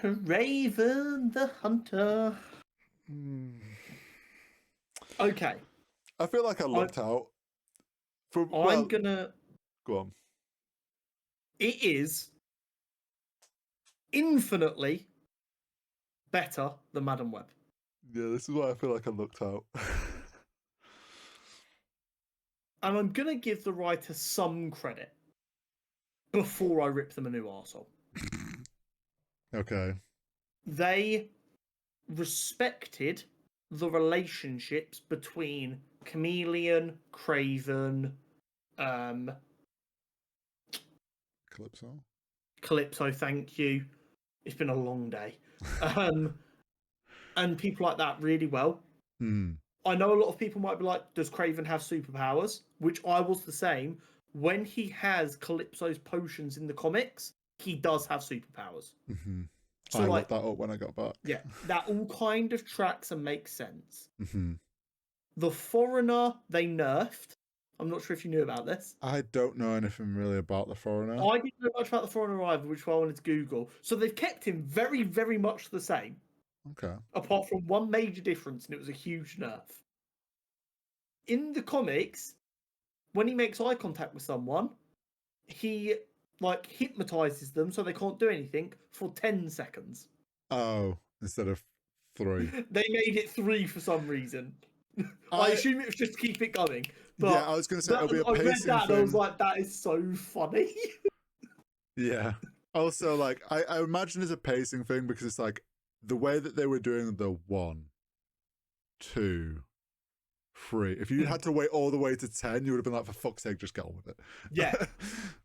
Kraven the Hunter. Okay, I feel like I lucked out. I'm gonna. Go on. It is infinitely better than Madam Web. Yeah, this is why I feel like I lucked out. And I'm gonna give the writer some credit before I rip them a new arsehole. Okay. They respected the relationships between Chameleon, Kraven, Calypso. Calypso, thank you. It's been a long day. And people like that really well. I know a lot of people might be like, does Kraven have superpowers? Which I was the same. When he has Calypso's potions in the comics, he does have superpowers. Mm-hmm. So I looked that up when I got back. Yeah, that all kind of tracks and makes sense. Mm-hmm. The Foreigner, they nerfed. I'm not sure if you knew about this. I don't know anything really about the Foreigner. I didn't know much about the Foreigner either, which I wanted to Google. So they've kept him very, very much the same. Okay. Apart from one major difference, and it was a huge nerf. In the comics, when he makes eye contact with someone, he hypnotizes them so they can't do anything for 10 seconds. Oh, instead of 3. They made it 3 for some reason. I assume it was just to keep it going. But yeah, I was going to say it'll be a pacing I read that thing. and I was like, that is so funny. Yeah. Also, like, I imagine it's a pacing thing because it's like the way that they were doing the 1, 2, 3. If you had to wait all the way to 10, you would have been like, for fuck's sake, just get on with it. Yeah.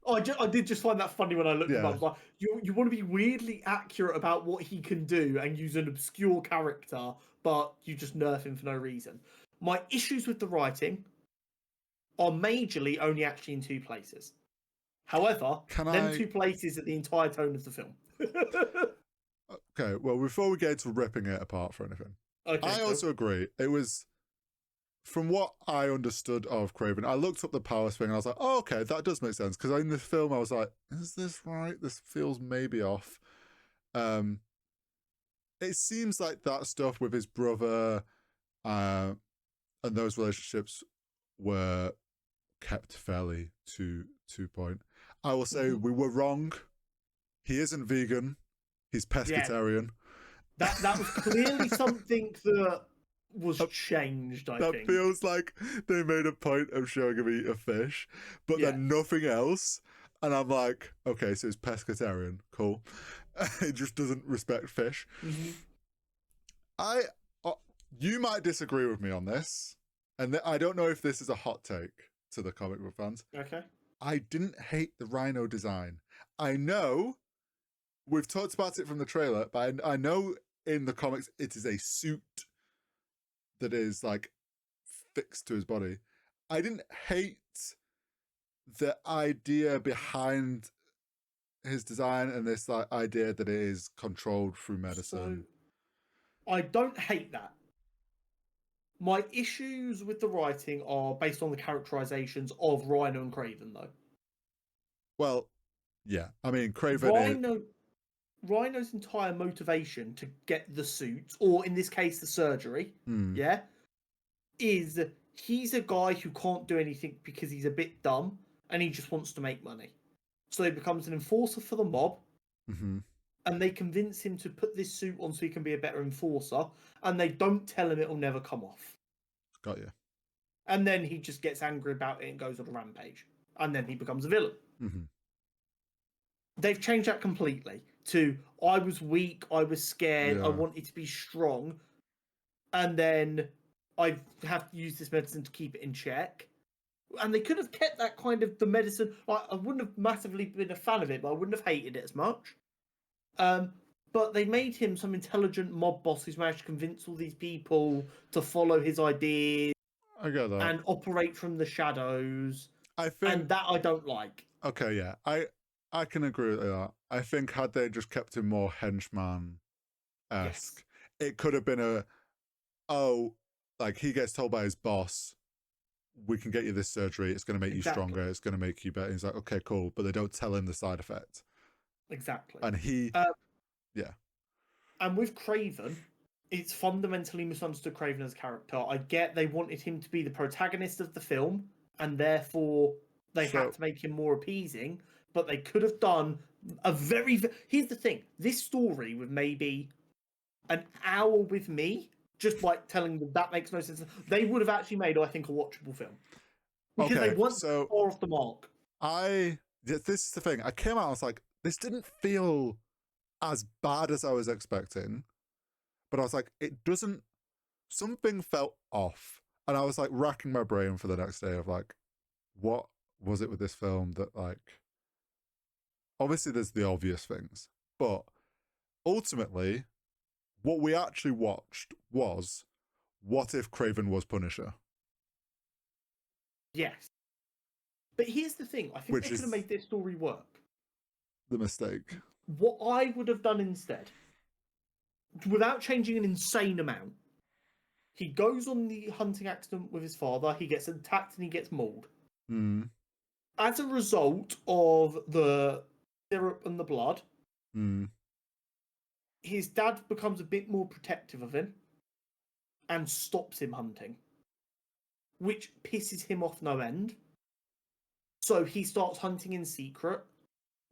I did just find that funny when I looked at him. I was like, you want to be weirdly accurate about what he can do and use an obscure character, but you just nerf him for no reason. My issues with the writing are majorly only actually in 2 places. However, them 2 places are the entire tone of the film. Okay, well, before we get into ripping it apart for anything, I also agree. It was, from what I understood of Kraven, I looked up the powers thing and I was like, oh, okay, that does make sense. Because in the film, I was like, is this right? This feels maybe off. It seems like that stuff with his brother and those relationships were kept fairly to point. I will say we were wrong. He isn't vegan. He's pescatarian. Yeah. That was clearly something that was changed, I think. That feels like they made a point of showing him eat a fish, but then nothing else. And I'm like, okay, so he's pescatarian. Cool. He just doesn't respect fish. You might disagree with me on this, and I don't know if this is a hot take to the comic book fans. Okay. I didn't hate the rhino design. I know we've talked about it from the trailer, but I know in the comics it is a suit that is like fixed to his body. I didn't hate the idea behind his design and this like idea that it is controlled through medicine. So, I don't hate that. My issues with the writing are based on the characterizations of Rhino and Kraven, though. Well, yeah. I mean, Kraven Rhino's entire motivation to get the suit, or in this case, the surgery, is he's a guy who can't do anything because he's a bit dumb and he just wants to make money. So he becomes an enforcer for the mob, and they convince him to put this suit on so he can be a better enforcer, and they don't tell him it'll never come off. Got you. And then he just gets angry about it and goes on a rampage. And then he becomes a villain. They've changed that completely to, I was weak, I was scared, I wanted to be strong, and then I have to use this medicine to keep it in check. And they could have kept that kind of the medicine. I wouldn't have massively been a fan of it, but I wouldn't have hated it as much. But they made him some intelligent mob boss who's managed to convince all these people to follow his ideas. I get that. And operate from the shadows. And that I don't like. Okay, yeah. I can agree with that. I think had they just kept him more henchman-esque, it could have been like he gets told by his boss, we can get you this surgery, it's going to make you stronger, it's going to make you better. He's like, okay, cool. But they don't tell him the side effect. Exactly. And he, And with Kraven, it's fundamentally misunderstood Kraven as a character. I get they wanted him to be the protagonist of the film, and therefore they had to make him more appeasing, but they could have done a very... Here's the thing. This story with maybe an hour with me, just like telling them that makes no sense, they would have actually made, I think, a watchable film. Because they weren't far off the mark. This is the thing. I came out, I was like, this didn't feel as bad as I was expecting. But I was like, it doesn't... Something felt off. And I was like racking my brain for the next day of like, what was it with this film that like... Obviously there's the obvious things. But ultimately, what we actually watched was, what if Kraven was Punisher? Yes. But here's the thing. I think they could have made this story work. The mistake. What I would have done instead, without changing an insane amount, he goes on the hunting accident with his father, he gets attacked and he gets mauled. Mm. As a result of the syrup and the blood, his dad becomes a bit more protective of him and stops him hunting, which pisses him off no end. So he starts hunting in secret,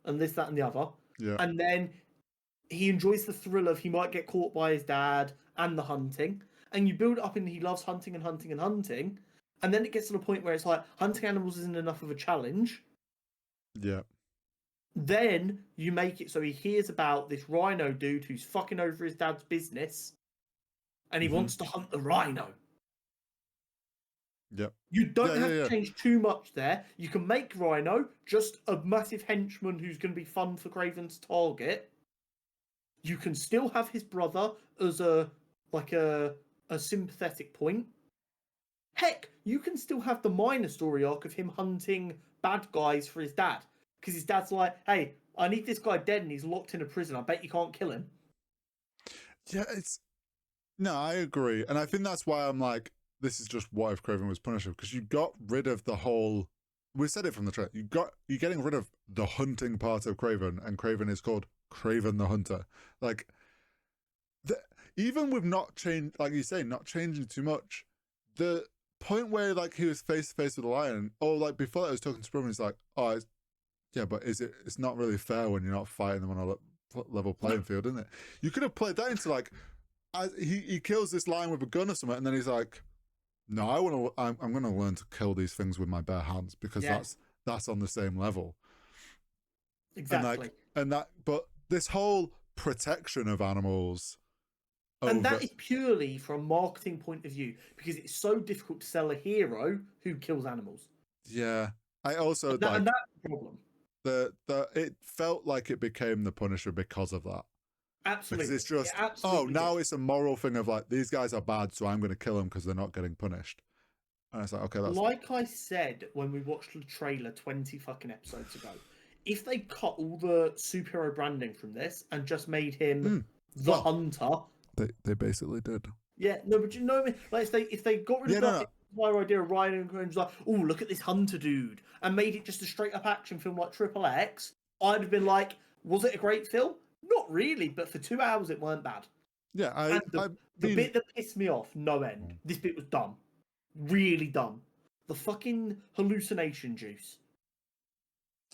and this, that, and the other. Yeah. And then he enjoys the thrill of he might get caught by his dad and the hunting. And you build it up and he loves hunting and hunting and hunting. And then it gets to the point where it's like, hunting animals isn't enough of a challenge. Yeah. Then you make it so he hears about this rhino dude who's fucking over his dad's business. And he wants to hunt the rhino. Yep. You don't have to change too much there. You can make Rhino just a massive henchman who's going to be fun for Kraven's target. You can still have his brother as a sympathetic point. Heck, you can still have the minor story arc of him hunting bad guys for his dad. Because his dad's like, hey, I need this guy dead and he's locked in a prison. I bet you can't kill him. Yeah, No, I agree. And I think that's why I'm like, this is just what if Kraven was Punisher, because you got rid of the whole... We said it from the trailer. You're getting rid of the hunting part of Kraven, and Kraven is called Kraven the Hunter. Like, even with not change, like you say, not changing too much, the point where like he was face to face with a lion, or like before that, I was talking to Brooklyn, he's like, oh, yeah, but it's not really fair when you're not fighting them on a level playing field, isn't it? You could have played that into like, he kills this lion with a gun or something, and then he's like, no, I'm going to learn to kill these things with my bare hands, because that's on the same level. Exactly. But this whole protection of animals, and that is purely from a marketing point of view, because it's so difficult to sell a hero who kills animals. Yeah, I also and that's the problem. It felt like it became the Punisher because of that. Absolutely. Because it's just, now it's a moral thing of like, these guys are bad, so I'm going to kill them because they're not getting punished. And it's like, okay, that's... Like I said when we watched the trailer 20 fucking episodes ago, if they cut all the superhero branding from this and just made him the Hunter... They basically did. Yeah, no, but you know what I mean? Like, if they got rid of that entire idea of Ryan and was like, oh, look at this Hunter dude, and made it just a straight-up action film like Triple X, I'd have been like, was it a great film? Not really, but for 2 hours it weren't bad. Yeah, the bit that pissed me off, no end. This bit was dumb. Really dumb. The fucking hallucination juice.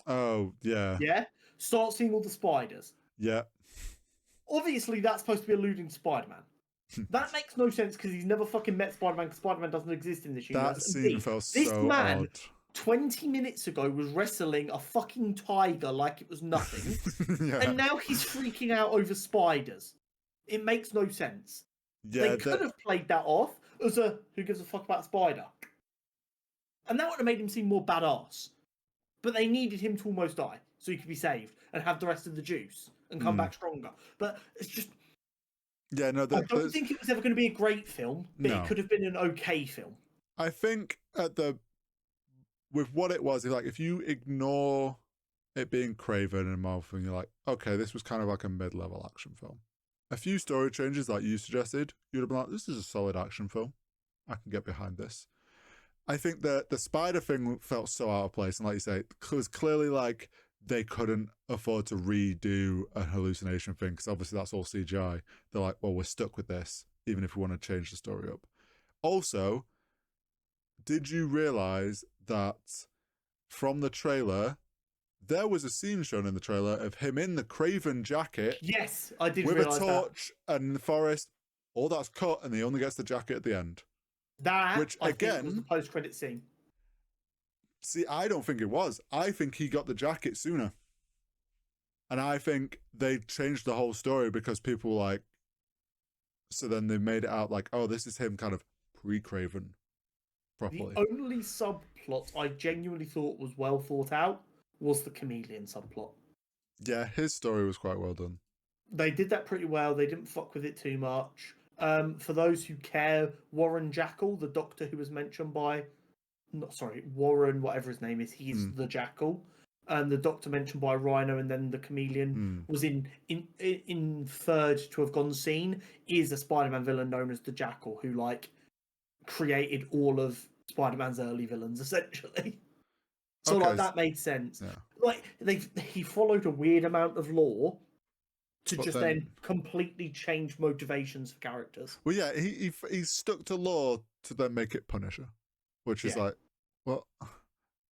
Oh, yeah. Yeah? Start seeing all the spiders. Yeah. Obviously, that's supposed to be alluding to Spider-Man. That makes no sense because he's never fucking met Spider-Man because Spider-Man doesn't exist in this universe. That scene felt so This man, odd. 20 minutes ago, was wrestling a fucking tiger like it was nothing. And now he's freaking out over spiders. It makes no sense. Yeah, they could have played that off as a who gives a fuck about spider. And that would have made him seem more badass. But they needed him to almost die so he could be saved and have the rest of the juice and come back stronger. But it's just... Yeah, no, I don't think it was ever going to be a great film, but it could have been an okay film. I think with what it was, like, if you ignore it being Kraven and Marvel, and you're like, okay, this was kind of like a mid-level action film. A few story changes like you suggested, you'd have been like, this is a solid action film. I can get behind this. I think that the spider thing felt so out of place, and like you say, it was clearly like they couldn't afford to redo a hallucination thing because obviously that's all CGI. They're like, well, we're stuck with this, even if we want to change the story up. Also, did you realize that from the trailer, there was a scene shown in the trailer of him in the Kraven jacket? Yes, I did with realize a torch and in the forest. All that's cut, and he only gets the jacket at the end. That, which I again, think was the post-credit scene. See, I don't think it was. I think he got the jacket sooner. And I think they changed the whole story because people were like, so then they made it out like, oh, this is him kind of pre-Kraven properly. The only subplot I genuinely thought was well thought out was the chameleon subplot. Yeah, his story was quite well done. They did that pretty well. They didn't fuck with it too much. For those who care, Warren Jackal, the doctor who was mentioned by, Warren, whatever his name is, he's the Jackal. The doctor mentioned by Rhino and then the chameleon was inferred to have gone seen is a Spider-Man villain known as the Jackal, who like created all of Spider-Man's early villains essentially. So like that made sense. Yeah. Like he followed a weird amount of lore to then completely change motivations for characters. Well, yeah, he stuck to lore to then make it Punisher, which is like, well,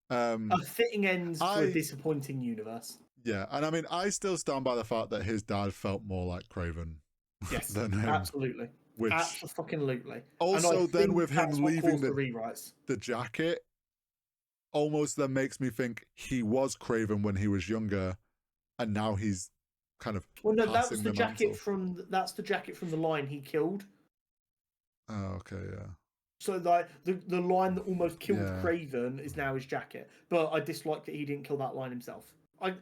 a fitting end to a disappointing universe. Yeah, and I mean, I still stand by the fact that his dad felt more like Kraven. Yes, than him, absolutely. Which absolutely. Also, then with him leaving the jacket, almost then makes me think he was Kraven when he was younger, and now he's kind of that was the jacket from the jacket from the lion he killed. Oh, okay, yeah. So the lion that almost killed Kraven is now his jacket, but I dislike that he didn't kill that lion himself. I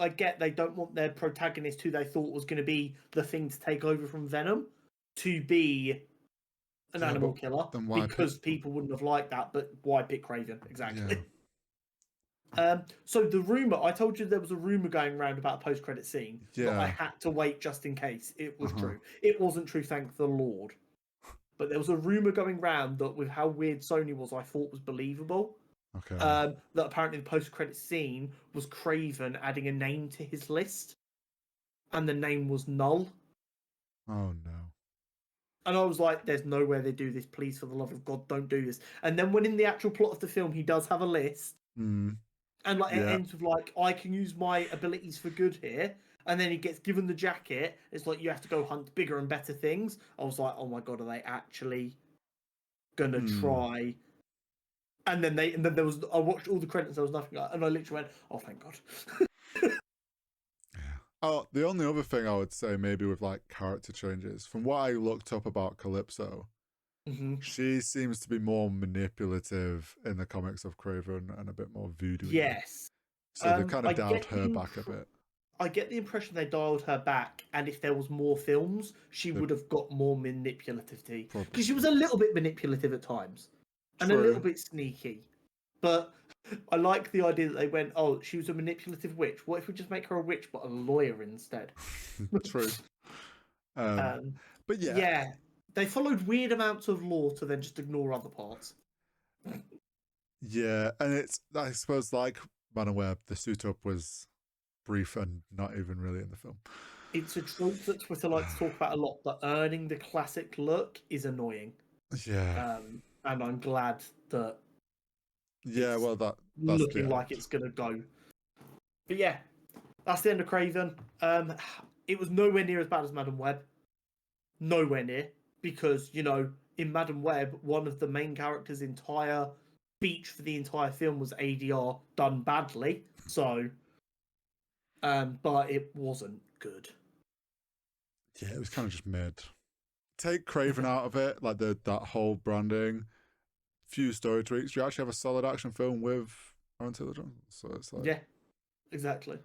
get they don't want their protagonist, who they thought was going to be the thing to take over from Venom, to be an animal killer, because people wouldn't have liked that. But why pick Kraven exactly? Yeah. So the rumor, I told you there was a rumor going around about a post-credit scene, but I had to wait just in case it was true. It wasn't true, thank the Lord. But there was a rumor going around that with how weird Sony was, I thought was believable. Okay. That apparently the post-credit scene was Kraven adding a name to his list, and the name was Null. Oh no. And I was like, there's no way they do this. Please, for the love of God, don't do this. And then when in the actual plot of the film, he does have a list. And like it ends with like, I can use my abilities for good here. And then he gets given the jacket. It's like, you have to go hunt bigger and better things. I was like, oh my God, are they actually gonna try? And then there was, I watched all the credits, there was nothing, and I literally went, oh, thank God. Oh, the only other thing I would say, maybe with like character changes, from what I looked up about Calypso, she seems to be more manipulative in the comics of Kraven and a bit more voodoo. Yes. So they kind of dialed her back a bit. I get the impression they dialed her back, and if there was more films, she would have got more manipulativity. Because she was a little bit manipulative at times. And a little bit sneaky. But I like the idea that they went, oh, she was a manipulative witch. What if we just make her a witch but a lawyer instead? True. But yeah. Yeah. They followed weird amounts of lore to then just ignore other parts. Yeah, and it's, I suppose, like Madam Web, the suit up was brief and not even really in the film. It's a trope that Twitter likes to talk about a lot, but earning the classic look is annoying. Yeah. And I'm glad that well, that's looking like it's gonna go. But yeah, that's the end of Kraven. It was nowhere near as bad as Madam Web. Nowhere near, because in Madam Web, one of the main characters' entire speech for the entire film was ADR done badly. So, but it wasn't good. Yeah, it was kind of just mid. Take Kraven out of it, like that whole branding, few story tweaks. You actually have a solid action film with Aaron Taylor Johnson. So it's like, yeah, exactly.